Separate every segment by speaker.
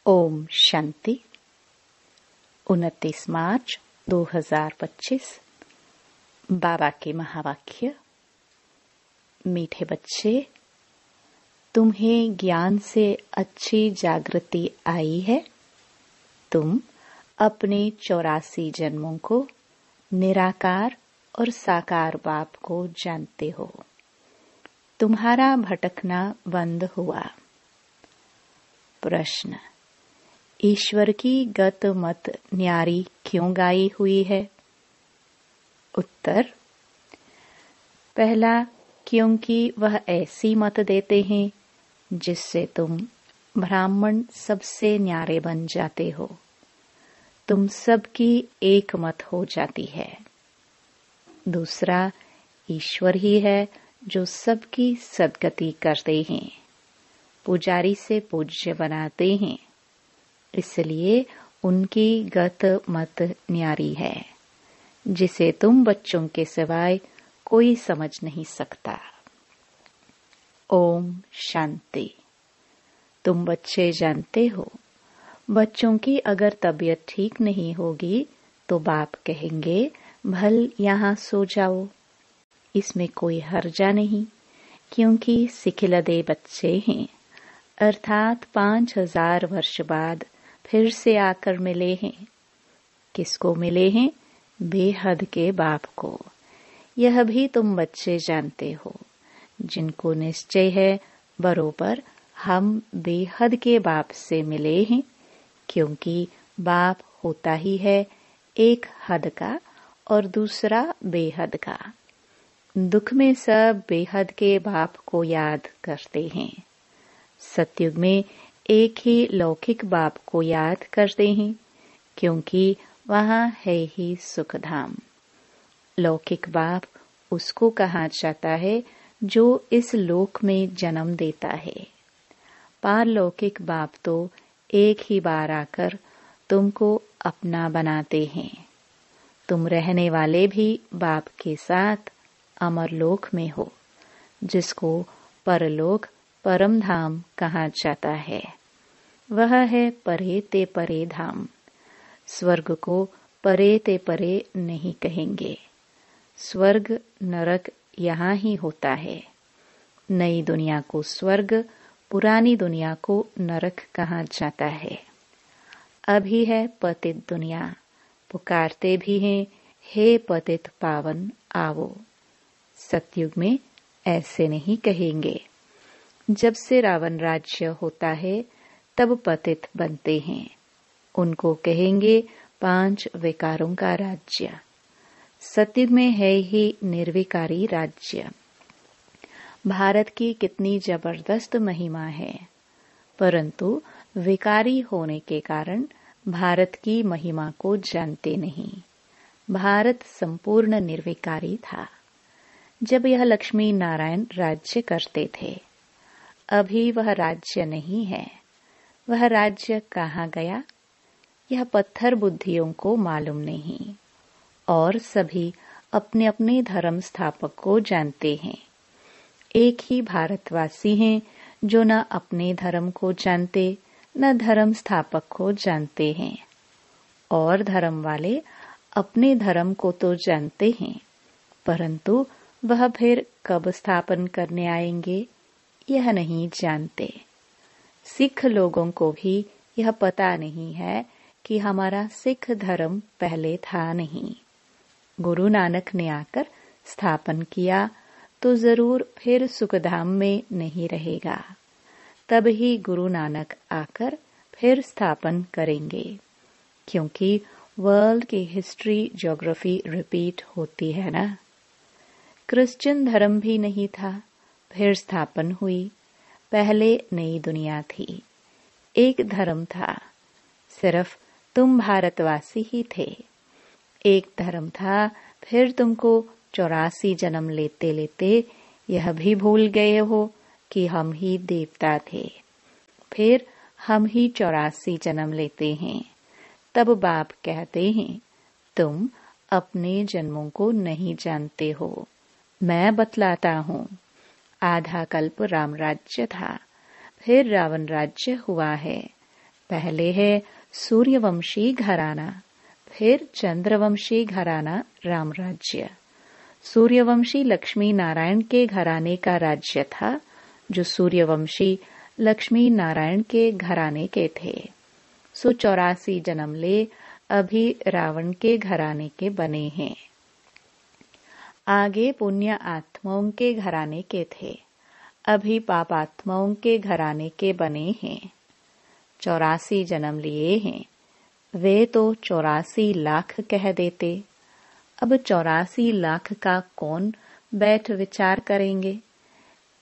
Speaker 1: ओम शांति। 29 मार्च 2025। बाबा के महावाक्य। मीठे बच्चे, तुम्हें ज्ञान से अच्छी जागृति आई है। तुम अपने 84 जन्मों को निराकार और साकार बाप को जानते हो। तुम्हारा भटकना बंद हुआ। प्रश्न, ईश्वर की गत मत न्यारी क्यों गाई हुई है? उत्तर, पहला, क्योंकि वह ऐसी मत देते हैं जिससे तुम ब्राह्मण सबसे न्यारे बन जाते हो। तुम सबकी एक मत हो जाती है। दूसरा, ईश्वर ही है जो सबकी सद्गति करते हैं, पुजारी से पूज्य बनाते हैं, इसलिए उनकी गत मत न्यारी है, जिसे तुम बच्चों के सिवाय कोई समझ नहीं सकता। ओम शांति। तुम बच्चे जानते हो, बच्चों की अगर तबीयत ठीक नहीं होगी तो बाप कहेंगे भल यहाँ सो जाओ। इसमें कोई हर्जा नहीं, क्योंकि सिखिलदे बच्चे हैं, अर्थात 5000 वर्ष बाद फिर से आकर मिले हैं। किसको मिले हैं? बेहद के बाप को। यह भी तुम बच्चे जानते हो, जिनको निश्चय है बरोबर हम बेहद के बाप से मिले हैं, क्योंकि बाप होता ही है एक हद का और दूसरा बेहद का। दुख में सब बेहद के बाप को याद करते हैं। सतयुग में एक ही लौकिक बाप को याद करते हैं, क्योंकि वहाँ है ही सुखधाम। लौकिक बाप उसको कहा जाता है जो इस लोक में जन्म देता है। पारलौकिक बाप तो एक ही बार आकर तुमको अपना बनाते हैं। तुम रहने वाले भी बाप के साथ अमरलोक में हो, जिसको परलोक परम धाम कहा जाता है। वह है परे ते परे धाम। स्वर्ग को परे ते परे नहीं कहेंगे। स्वर्ग नरक यहाँ ही होता है। नई दुनिया को स्वर्ग, पुरानी दुनिया को नरक कहा जाता है। अभी है पतित दुनिया, पुकारते भी हैं हे पतित पावन आवो। सतयुग में ऐसे नहीं कहेंगे। जब से रावण राज्य होता है तब पतित बनते हैं। उनको कहेंगे 5 विकारों का राज्य। सतयुग में है ही निर्विकारी राज्य। भारत की कितनी जबरदस्त महिमा है, परंतु विकारी होने के कारण भारत की महिमा को जानते नहीं। भारत संपूर्ण निर्विकारी था जब यह लक्ष्मी नारायण राज्य करते थे। अभी वह राज्य नहीं है। वह राज्य कहाँ गया, यह पत्थर बुद्धियों को मालूम नहीं, और सभी अपने अपने धर्म स्थापक को जानते हैं। एक ही भारतवासी हैं जो न अपने धर्म को जानते न धर्म स्थापक को जानते हैं। और धर्म वाले अपने धर्म को तो जानते हैं, परंतु वह फिर कब स्थापन करने आएंगे यह नहीं जानते। सिख लोगों को भी यह पता नहीं है कि हमारा सिख धर्म पहले था नहीं। गुरु नानक ने आकर स्थापन किया तो जरूर फिर सुखधाम में नहीं रहेगा। तब ही गुरु नानक आकर फिर स्थापन करेंगे, क्योंकि वर्ल्ड की हिस्ट्री ज्योग्राफी रिपीट होती है ना। क्रिश्चियन धर्म भी नहीं था, फिर स्थापन हुई। पहले नई दुनिया थी, एक धर्म था, सिर्फ तुम भारतवासी ही थे। एक धर्म था, फिर तुमको 84 जन्म लेते लेते यह भी भूल गए हो कि हम ही देवता थे। फिर हम ही 84 जन्म लेते हैं। तब बाप कहते हैं तुम अपने जन्मों को नहीं जानते हो। मैं बतलाता हूँ। आधा कल्प राम राज्य था, फिर रावण राज्य हुआ है। पहले है सूर्यवंशी घराना, फिर चंद्रवंशी घराना राम राज्य। सूर्यवंशी लक्ष्मी नारायण के घराने का राज्य था, जो सूर्यवंशी लक्ष्मी नारायण के घराने के थे। 84 जन्म ले अभी रावण के घराने के बने हैं। आगे पुण्य आत्माओं के घराने के थे, अभी पाप आत्माओं के घराने के बने हैं। 84 जन्म लिए हैं, वे तो 84 लाख कह देते। अब 84 लाख का कौन बैठ विचार करेंगे,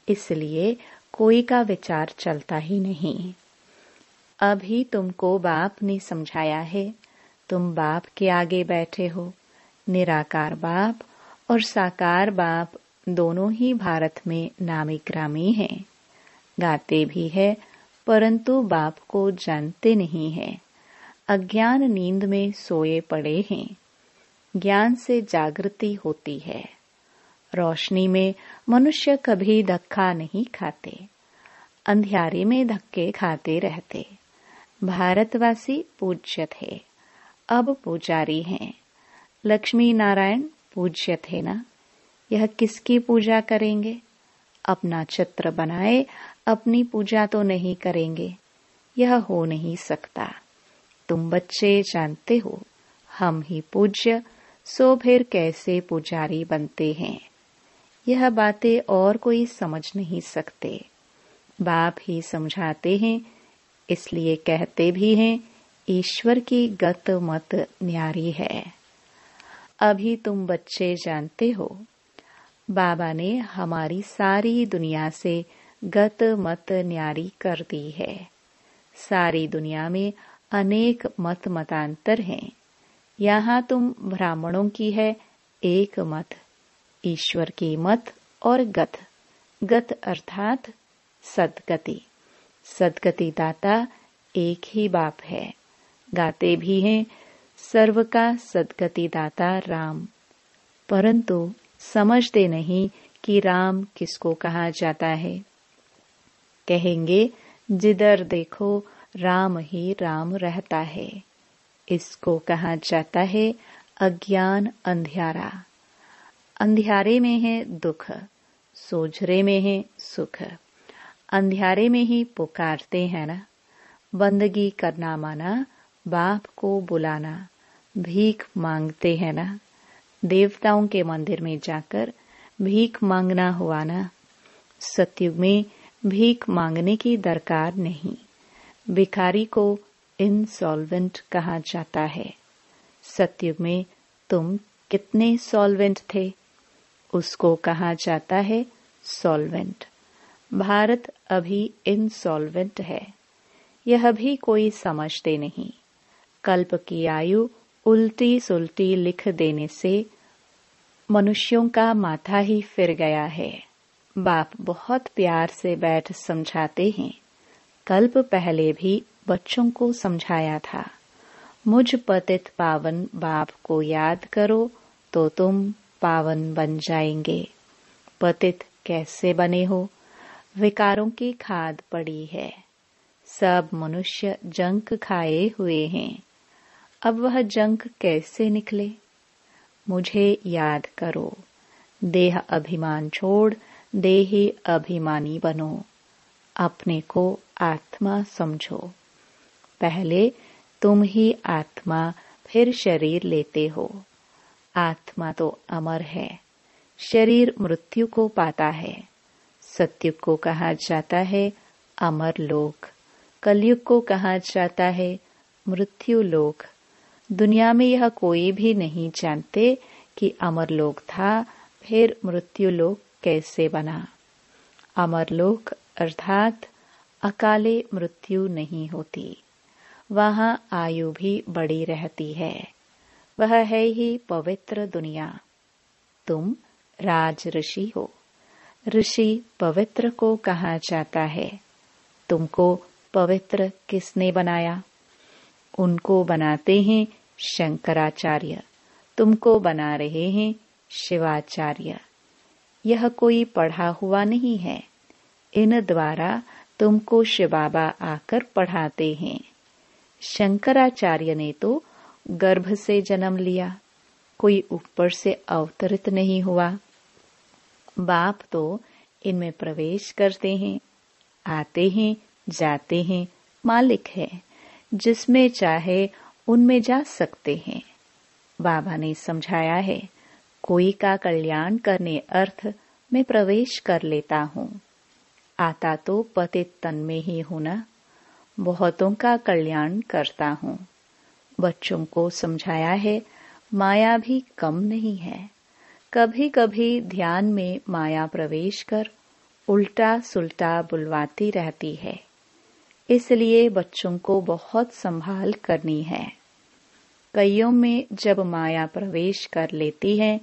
Speaker 1: इसलिए कोई का विचार चलता ही नहीं। अभी तुमको बाप ने समझाया है, तुम बाप के आगे बैठे हो। निराकार बाप और साकार बाप दोनों ही भारत में नामी ग्रामी हैं। गाते भी है, परंतु बाप को जानते नहीं है। अज्ञान नींद में सोए पड़े हैं। ज्ञान से जागृति होती है। रोशनी में मनुष्य कभी धक्का नहीं खाते, अंधियारे में धक्के खाते रहते। भारतवासी पूज्य थे, अब पुजारी हैं। लक्ष्मी नारायण पूज्य थे ना, यह किसकी पूजा करेंगे? अपना चित्र बनाए अपनी पूजा तो नहीं करेंगे, यह हो नहीं सकता। तुम बच्चे जानते हो, हम ही पूज्य, सो फिर कैसे पुजारी बनते हैं? यह बातें और कोई समझ नहीं सकते, बाप ही समझाते हैं। इसलिए कहते भी हैं, ईश्वर की गत मत न्यारी है। अभी तुम बच्चे जानते हो, बाबा ने हमारी सारी दुनिया से गत मत न्यारी कर दी है। सारी दुनिया में अनेक मत मतांतर हैं। यहाँ तुम ब्राह्मणों की है एक मत, ईश्वर की मत और गत। गत अर्थात सदगति। सदगति दाता एक ही बाप है। गाते भी हैं, सर्व का सदगति दाता राम। परंतु समझते नहीं कि राम किसको कहा जाता है। कहेंगे जिधर देखो राम ही राम रहता है। इसको कहा जाता है अज्ञान अंधियारा। अंधियारे में है दुख, सोझरे में है सुख। अंधियारे में ही पुकारते हैं ना। बंदगी करना माना बाप को बुलाना, भीख मांगते हैं ना। देवताओं के मंदिर में जाकर भीख मांगना हुआ ना। सतयुग में भीख मांगने की दरकार नहीं। भिखारी को इनसॉल्वेंट कहा जाता है। सतयुग में तुम कितने सॉल्वेंट थे, उसको कहा जाता है सॉल्वेंट। भारत अभी इनसॉल्वेंट है, यह भी कोई समझते नहीं। कल्प की आयु उल्टी सुल्टी लिख देने से मनुष्यों का माथा ही फिर गया है। बाप बहुत प्यार से बैठ समझाते हैं। कल्प पहले भी बच्चों को समझाया था। मुझ पतित पावन बाप को याद करो तो तुम पावन बन जाएंगे। पतित कैसे बने हो? विकारों की खाद पड़ी है। सब मनुष्य जंक खाए हुए हैं। अब वह जंक कैसे निकले? मुझे याद करो। देह अभिमान छोड़ देही अभिमानी बनो। अपने को आत्मा समझो। पहले तुम ही आत्मा, फिर शरीर लेते हो। आत्मा तो अमर है, शरीर मृत्यु को पाता है। सतयुग को कहा जाता है अमर लोक, कलयुग को कहा जाता है मृत्यु लोक। दुनिया में यह कोई भी नहीं जानते कि अमर लोक था, फिर मृत्यु लोक कैसे बना। अमर लोक अर्थात अकाले मृत्यु नहीं होती, वहां आयु भी बड़ी रहती है। वह है ही पवित्र दुनिया। तुम राज ऋषि हो। ऋषि पवित्र को कहा जाता है। तुमको पवित्र किसने बनाया? उनको बनाते हैं शंकराचार्य, तुमको बना रहे हैं शिवाचार्य। यह कोई पढ़ा हुआ नहीं है। इन द्वारा तुमको शिव बाबा आकर पढ़ाते हैं। शंकराचार्य ने तो गर्भ से जन्म लिया, कोई ऊपर से अवतरित नहीं हुआ। बाप तो इनमें प्रवेश करते हैं, आते हैं, जाते हैं, मालिक है, जिसमें चाहे उनमें जा सकते हैं। बाबा ने समझाया है, कोई का कल्याण करने अर्थ में प्रवेश कर लेता हूँ। आता तो पतित तन में ही हूँ ना, बहुतों का कल्याण करता हूँ। बच्चों को समझाया है, माया भी कम नहीं है। कभी कभी ध्यान में माया प्रवेश कर उल्टा सुल्टा बुलवाती रहती है, इसलिए बच्चों को बहुत संभाल करनी है। कईयों में जब माया प्रवेश कर लेती है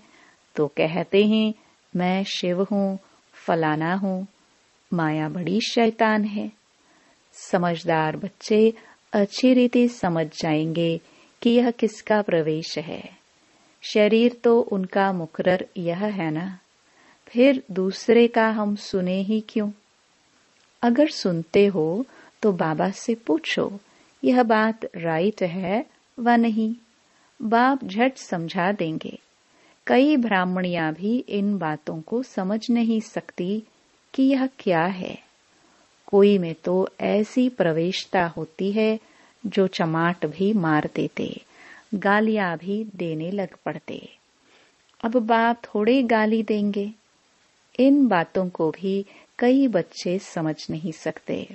Speaker 1: तो कहते हैं, मैं शिव हूँ, फलाना हूँ। माया बड़ी शैतान है। समझदार बच्चे अच्छी रीति समझ जाएंगे कि यह किसका प्रवेश है। शरीर तो उनका मुकर्रर यह है ना, फिर दूसरे का हम सुने ही क्यों। अगर सुनते हो तो बाबा से पूछो, यह बात राइट है व नहीं। बाप झट समझा देंगे। कई ब्राह्मणियां भी इन बातों को समझ नहीं सकती कि यह क्या है। कोई में तो ऐसी प्रवेशता होती है जो चमाट भी मार देते, गालियां भी देने लग पड़ते। अब बाप थोड़े गाली देंगे। इन बातों को भी कई बच्चे समझ नहीं सकते।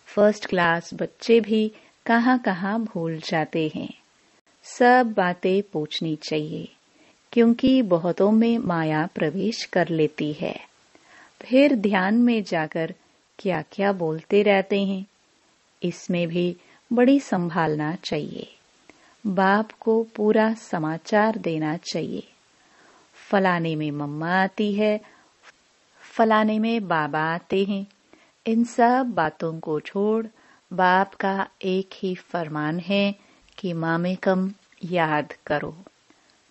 Speaker 1: फर्स्ट क्लास बच्चे भी कहाँ कहाँ भूल जाते हैं। सब बातें पूछनी चाहिए, क्योंकि बहुतों में माया प्रवेश कर लेती है। फिर ध्यान में जाकर क्या क्या बोलते रहते हैं, इसमें भी बड़ी संभालना चाहिए। बाप को पूरा समाचार देना चाहिए। फलाने में मम्मा आती है, फलाने में बाबा आते हैं। इन सब बातों को छोड़ बाप का एक ही फरमान है कि मामेकम याद करो।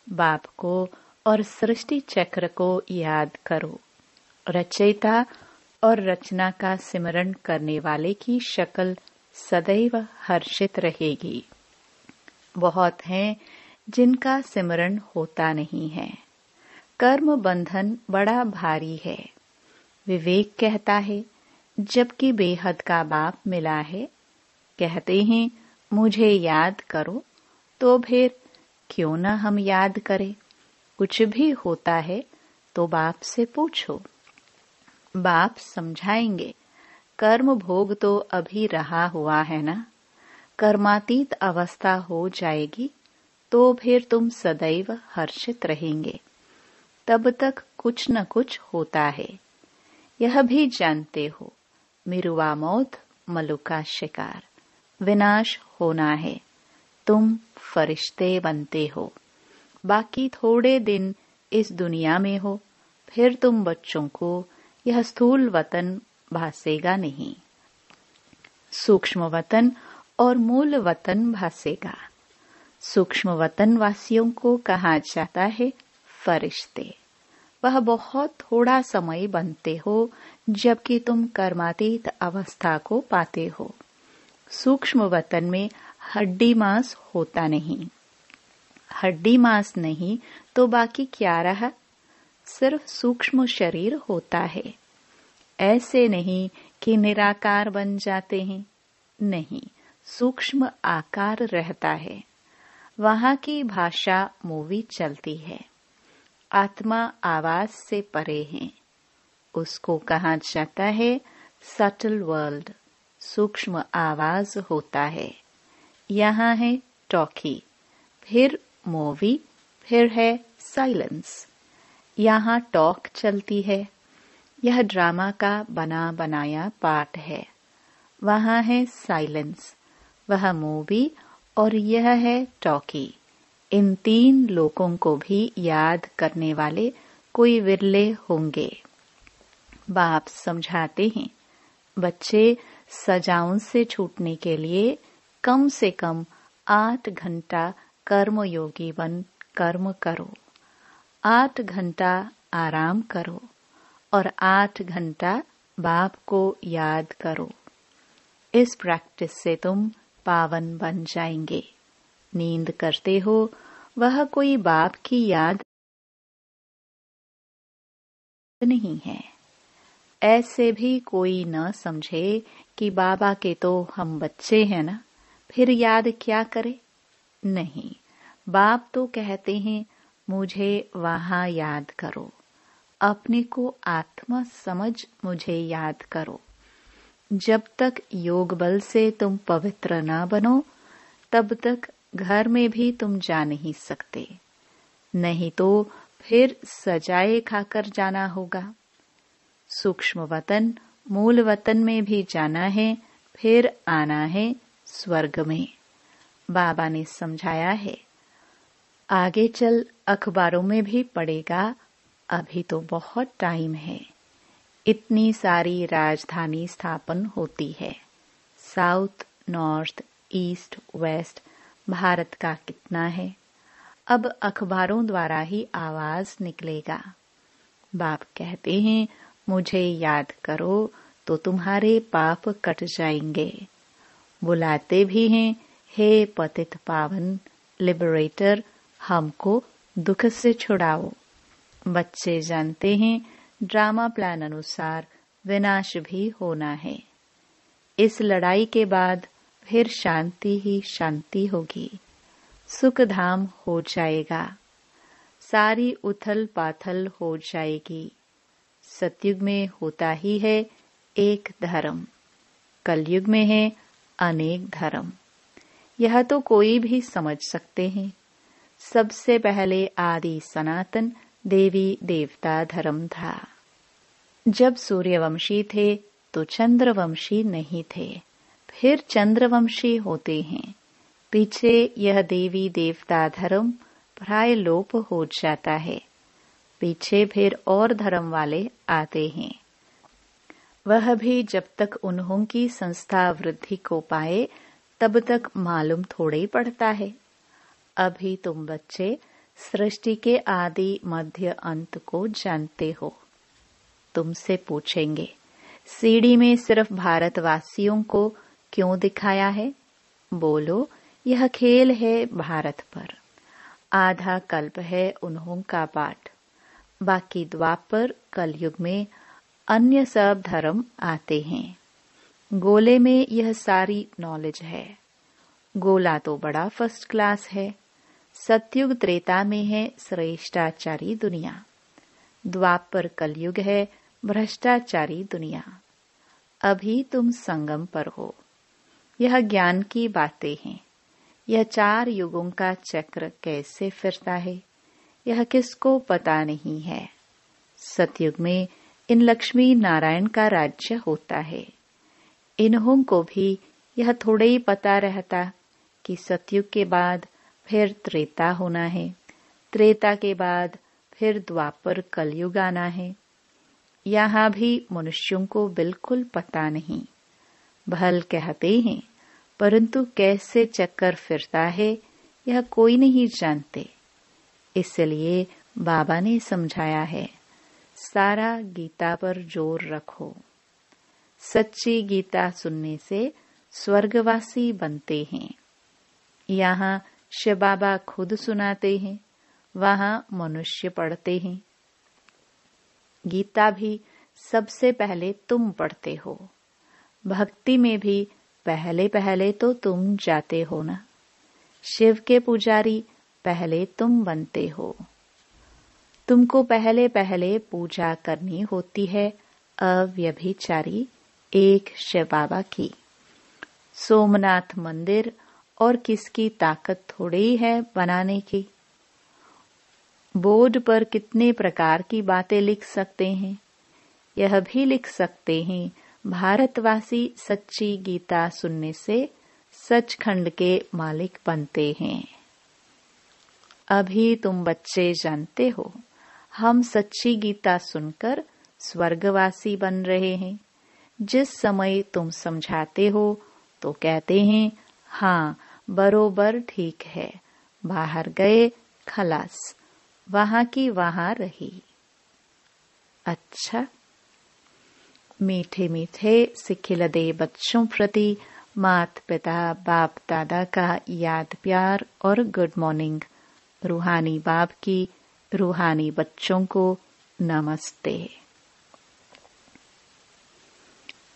Speaker 1: बाप को और सृष्टि चक्र को याद करो। रचयिता और रचना का सिमरण करने वाले की शक्ल सदैव हर्षित रहेगी। बहुत हैं जिनका सिमरण होता नहीं है। कर्म बंधन बड़ा भारी है। विवेक कहता है, जबकि बेहद का बाप मिला है। कहते हैं, मुझे याद करो, तो फिर क्यों न हम याद करें। कुछ भी होता है तो बाप से पूछो, बाप समझाएंगे। कर्म भोग तो अभी रहा हुआ है ना, कर्मातीत अवस्था हो जाएगी तो फिर तुम सदैव हर्षित रहेंगे। तब तक कुछ न कुछ होता है। यह भी जानते हो, मिरुआ मौत मलुका शिकार, विनाश होना है। तुम फरिश्ते बनते हो। बाकी थोड़े दिन इस दुनिया में हो, फिर तुम बच्चों को यह स्थूल वतन भासेगा नहीं। सूक्ष्म वतन और मूल वतन भासेगा। सूक्ष्म वतन वासियों को कहा जाता है फरिश्ते। वह बहुत थोड़ा समय बनते हो, जबकि तुम कर्मातीत अवस्था को पाते हो। सूक्ष्म वतन में हड्डी मांस होता नहीं। हड्डी मांस नहीं तो बाकी क्या रहा, सिर्फ सूक्ष्म शरीर होता है। ऐसे नहीं कि निराकार बन जाते हैं, नहीं, सूक्ष्म आकार रहता है। वहां की भाषा मूवी चलती है। आत्मा आवाज से परे है। उसको कहा जाता है सटल वर्ल्ड, सूक्ष्म आवाज होता है। यहाँ है टॉकी, फिर मूवी, फिर है साइलेंस। यहाँ टॉक चलती है। यह ड्रामा का बना बनाया पार्ट है। वहाँ है साइलेंस, वह मूवी और यह है टॉकी। इन तीन लोगों को भी याद करने वाले कोई विरले होंगे। बाप समझाते हैं, बच्चे सजाओं से छूटने के लिए कम से कम 8 घंटा कर्मयोगी बन कर्म करो, 8 घंटा आराम करो और 8 घंटा बाप को याद करो। इस प्रैक्टिस से तुम पावन बन जाएंगे। नींद करते हो वह कोई बाप की याद नहीं है। ऐसे भी कोई न समझे कि बाबा के तो हम बच्चे हैं ना, फिर याद क्या करे। नहीं, बाप तो कहते हैं मुझे वहां याद करो, अपने को आत्मा समझ मुझे याद करो। जब तक योग बल से तुम पवित्र ना बनो तब तक घर में भी तुम जा नहीं सकते। नहीं तो फिर सजाए खाकर जाना होगा। सूक्ष्म वतन मूल वतन में भी जाना है, फिर आना है स्वर्ग में। बाबा ने समझाया है। आगे चल अखबारों में भी पढ़ेगा, अभी तो बहुत टाइम है। इतनी सारी राजधानी स्थापन होती है। South, north, east, west Bharat का कितना है। अब अखबारों द्वारा ही आवाज निकलेगा। बाप कहते हैं मुझे याद करो तो तुम्हारे पाप कट जाएंगे। बुलाते भी हैं, हे पतित पावन लिबरेटर, हमको दुख से छुड़ाओ। बच्चे जानते हैं ड्रामा प्लान अनुसार विनाश भी होना है। इस लड़ाई के बाद फिर शांति ही शांति होगी, सुख धाम हो जाएगा, सारी उथल पाथल हो जाएगी। सतयुग में होता ही है एक धर्म, कलयुग में है अनेक धर्म। यह तो कोई भी समझ सकते हैं। सबसे पहले आदि सनातन देवी देवता धर्म था। जब सूर्यवंशी थे तो चंद्रवंशी नहीं थे, फिर चंद्रवंशी होते हैं। पीछे यह देवी देवता धर्म प्राय लोप हो जाता है। पीछे फिर और धर्म वाले आते हैं। वह भी जब तक उन्हों की संस्था वृद्धि को पाए तब तक मालूम थोड़े ही पड़ता है। अभी तुम बच्चे सृष्टि के आदि मध्य अंत को जानते हो। तुमसे पूछेंगे सीडी में सिर्फ भारतवासियों को क्यों दिखाया है। बोलो यह खेल है भारत पर। आधा कल्प है उन्हों का पाठ। बाकी द्वापर कलयुग में अन्य सब धर्म आते हैं। गोले में यह सारी नॉलेज है। गोला तो बड़ा फर्स्ट क्लास है। सतयुग त्रेता में है श्रेष्ठाचारी दुनिया। द्वापर कलयुग है भ्रष्टाचारी दुनिया। अभी तुम संगम पर हो। यह ज्ञान की बातें हैं। यह 4 युगों का चक्र कैसे फिरता है यह किसको पता नहीं है। सतयुग में इन लक्ष्मी नारायण का राज्य होता है। इन्हों को भी यह थोड़े ही पता रहता कि सतयुग के बाद फिर त्रेता होना है, त्रेता के बाद फिर द्वापर कलयुग आना है। यहाँ भी मनुष्यों को बिल्कुल पता नहीं। भल कहते हैं, परंतु कैसे चक्कर फिरता है यह कोई नहीं जानते। इसलिए बाबा ने समझाया है, सारा गीता पर जोर रखो। सच्ची गीता सुनने से स्वर्गवासी बनते हैं। यहाँ शिव बाबा खुद सुनाते हैं, वहाँ मनुष्य पढ़ते हैं। गीता भी सबसे पहले तुम पढ़ते हो। भक्ति में भी पहले पहले तो तुम जाते हो ना। शिव के पुजारी पहले तुम बनते हो। तुमको पहले पहले पूजा करनी होती है अव्यभिचारी एक शिव बाबा की। सोमनाथ मंदिर और किसकी ताकत थोड़ी है बनाने की। बोर्ड पर कितने प्रकार की बातें लिख सकते हैं। यह भी लिख सकते हैं भारतवासी सच्ची गीता सुनने से सचखंड के मालिक बनते हैं। अभी तुम बच्चे जानते हो, हम सच्ची गीता सुनकर स्वर्गवासी बन रहे हैं। जिस समय तुम समझाते हो तो कहते हैं हाँ बरोबर ठीक है, बाहर गए खलास, वहां की वहां रही। अच्छा, मीठे मीठे सिखिलदे बच्चों प्रति माता पिता बाप दादा का याद प्यार और गुड मॉर्निंग। रूहानी बाप की रूहानी बच्चों को नमस्ते।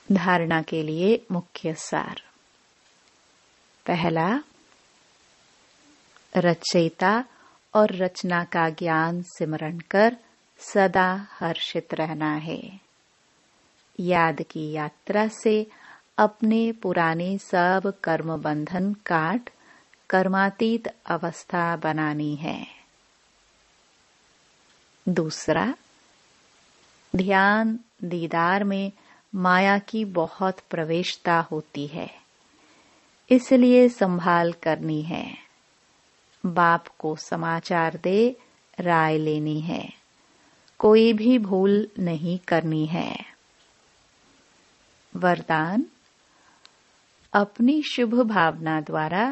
Speaker 1: धारणा के लिए मुख्य सार। पहला, रचयिता और रचना का ज्ञान सिमरण कर सदा हर्षित रहना है। याद की यात्रा से अपने पुराने सब कर्म बंधन काट कर्मातीत अवस्था बनानी है। दूसरा, ध्यान दीदार में माया की बहुत प्रवेशता होती है, इसलिए संभाल करनी है। बाप को समाचार दे राय लेनी है, कोई भी भूल नहीं करनी है। वरदान, अपनी शुभ भावना द्वारा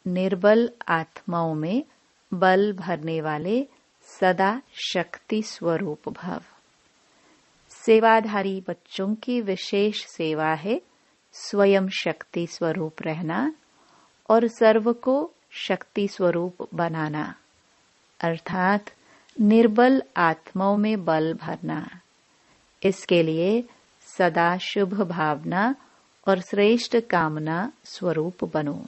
Speaker 1: निर्बल आत्माओं में बल भरने वाले सदा शक्ति स्वरूप भव। सेवाधारी बच्चों की विशेष सेवा है स्वयं शक्ति स्वरूप रहना और सर्व को शक्ति स्वरूप बनाना, अर्थात निर्बल आत्माओं में बल भरना। इसके लिए सदा शुभ भावना और श्रेष्ठ कामना स्वरूप बनो।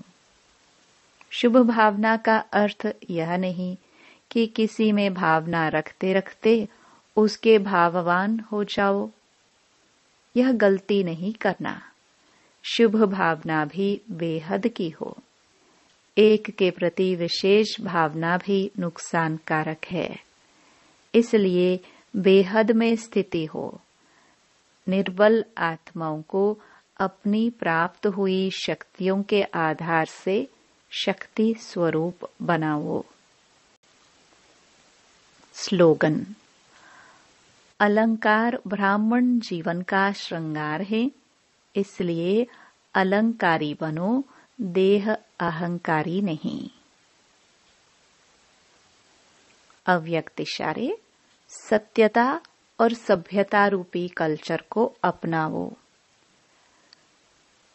Speaker 1: शुभ भावना का अर्थ यह नहीं कि किसी में भावना रखते रखते उसके भाववान हो जाओ, यह गलती नहीं करना। शुभ भावना भी बेहद की हो। एक के प्रति विशेष भावना भी नुकसान कारक है, इसलिए बेहद में स्थिति हो। निर्बल आत्माओं को अपनी प्राप्त हुई शक्तियों के आधार से शक्ति स्वरूप बनाओ। स्लोगन। अलंकार ब्राह्मण जीवन का श्रृंगार है, इसलिए अलंकारी बनो, देह अहंकारी नहीं। अव्यक्त इशारे। सत्यता और सभ्यता रूपी कल्चर को अपनाओ।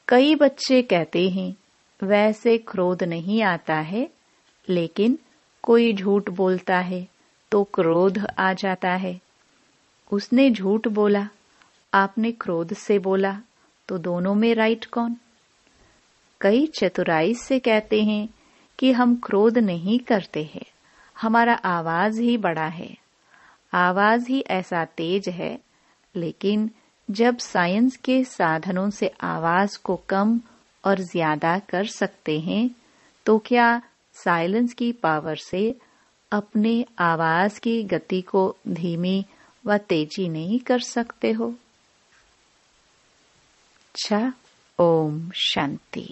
Speaker 1: कई बच्चे कहते हैं वैसे क्रोध नहीं आता है, लेकिन कोई झूठ बोलता है तो क्रोध आ जाता है। उसने झूठ बोला, आपने क्रोध से बोला, तो दोनों में राइट कौन? कई चतुराई से कहते हैं कि हम क्रोध नहीं करते हैं, हमारा आवाज ही बड़ा है। आवाज ही ऐसा तेज है, लेकिन जब साइंस के साधनों से आवाज को कम और ज्यादा कर सकते हैं, तो क्या साइलेंस की पावर से अपने आवाज की गति को धीमी व तेजी नहीं कर सकते हो? अच्छा, ओम शांति।